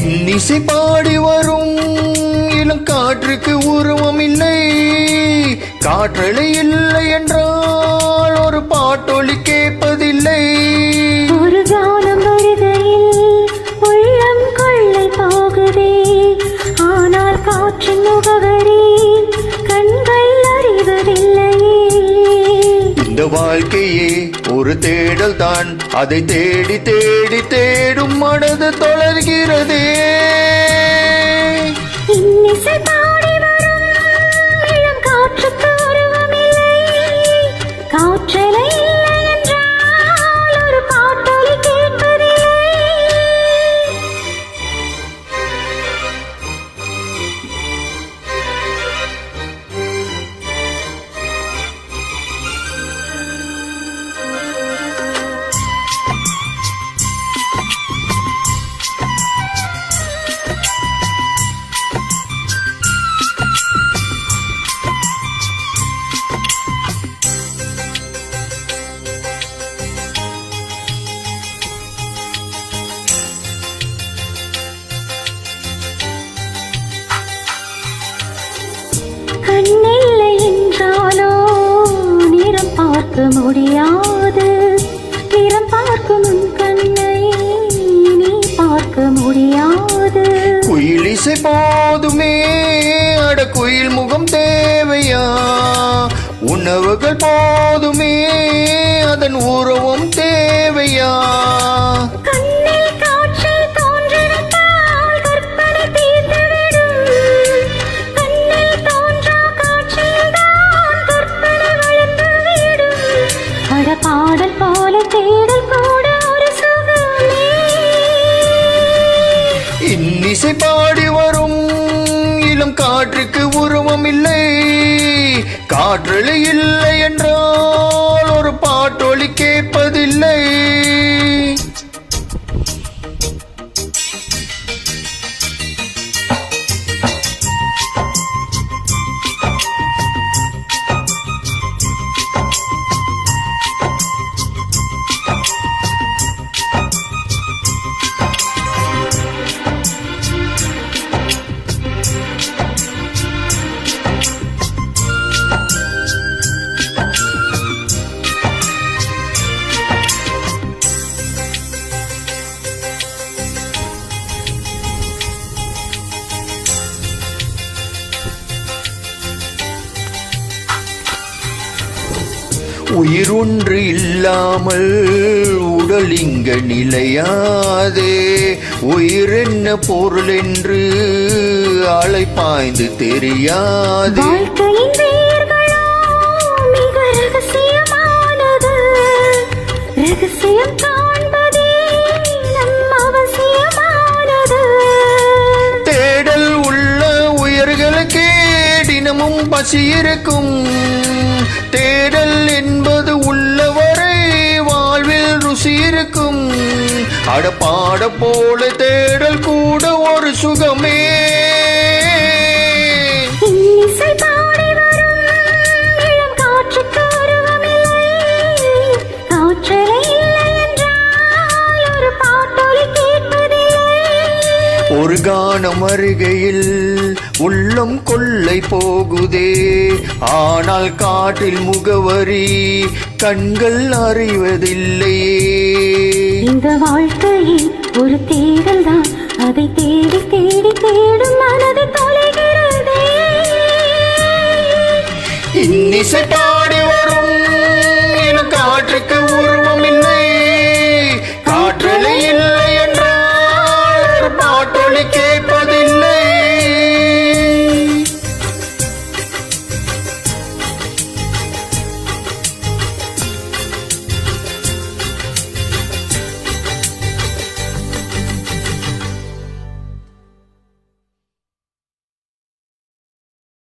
இன்னிசை பாடி வரும் இளம் காற்றுக்கு உருவம் இல்லை. காற்றலை இல்லை என்றால் ஒரு பாட்டொலி கேட்பதில்லை. ஒரு காலம் வருகையில் உள்ளம் கொள்ளை போகுதே, ஆனால் காற்றின் முகவரி கண்கள் அறிவதில்லையே. இந்த வாழ்க்கையே ஒரு தேடல் தான், அதை தேடி தேடி தேடும் மனது தொடர்கிறதே. இன்னிசை பாடி வரும் இளம் காற்றுக்கு உருவமில்லை. காற்றலை இல்லை என்றால் ஒரு பாட்டொலி கேட்பதில்லை. கண்ணில்லை என்றாலோ நிறம் பார்க்க முடியாது. நிறம் பார்க்கும் உன் கண்ணை நீ பார்க்க முடியாது. குயில் இசை போதுமே, அட குயில் முகம் தேவையா? உணவுகள் போதுமே, அதன் உருவம் தேவையா? கண்ணில் காட்சி தோன்றிவிட்டால் கற்பனை தீர்ந்துவிடும். கண்ணில் தோன்றா காட்சியில்தான் கற்பனை வளர்ந்துவிடும். அட பாடல் போல தேடல் கூட ஒரு சுகமே. இன்னிசை பாடி வரும் இளம் காற்றுக்கு உருவம் இல்லை. காற்றலை இல்லை என்றால் ஒரு பாட்டொலி கேட்பதில்லை. உயிர் ஒன்று இல்லாமல் உடல் இங்க நிலையாதே. உயிர் என்ன பொருள் என்று அலைப்பாய்ந்து தெரியாதே. வாழ்க்கையின் வேர்களோ மிக ரகசியமானது. ரகசியம் காண்பதே நம் அவசியமானது. தேடல் உள்ள உயிர்களுக்கே தினமும் பசி இருக்கும். தேடல் என்பது உள்ளவரை வாழ்வில் ருசி இருக்கும். அடப்பாட போல தேடல் கூட ஒரு சுகமே. இன்னிசை பாடி வரும் இளம் காற்றுக்கு உருவமில்லை. காற்றலை இல்லை என்றால் ஒரு பாட்டொலி கேட்பதில்லை. ஒரு கானம் அருகையில் உள்ளம் கொள்ளை போகுதே, ஆனால் காற்றில் முகவரி கண்கள் அறிவதில்லையே. இந்த வாழ்க்கையில் ஒரு தேடல் தான், அதை தேடி தேடி தேடும் மனது தொலைகிறதே. இன்னிசை பாடி